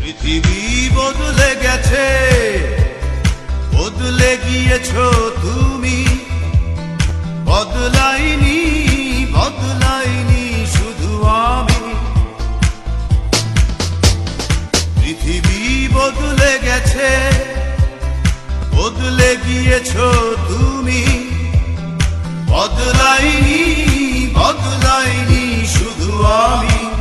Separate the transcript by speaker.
Speaker 1: পৃথিবী বদলে গেছে, বদলে গিয়েছো তুমি। বদলাইনি, বদলাইনি শুধু আমি। পৃথিবী বদলে গেছে, বদলে গিয়েছো তুমি। বদলাইনি, বদলাইনি শুধু আমি।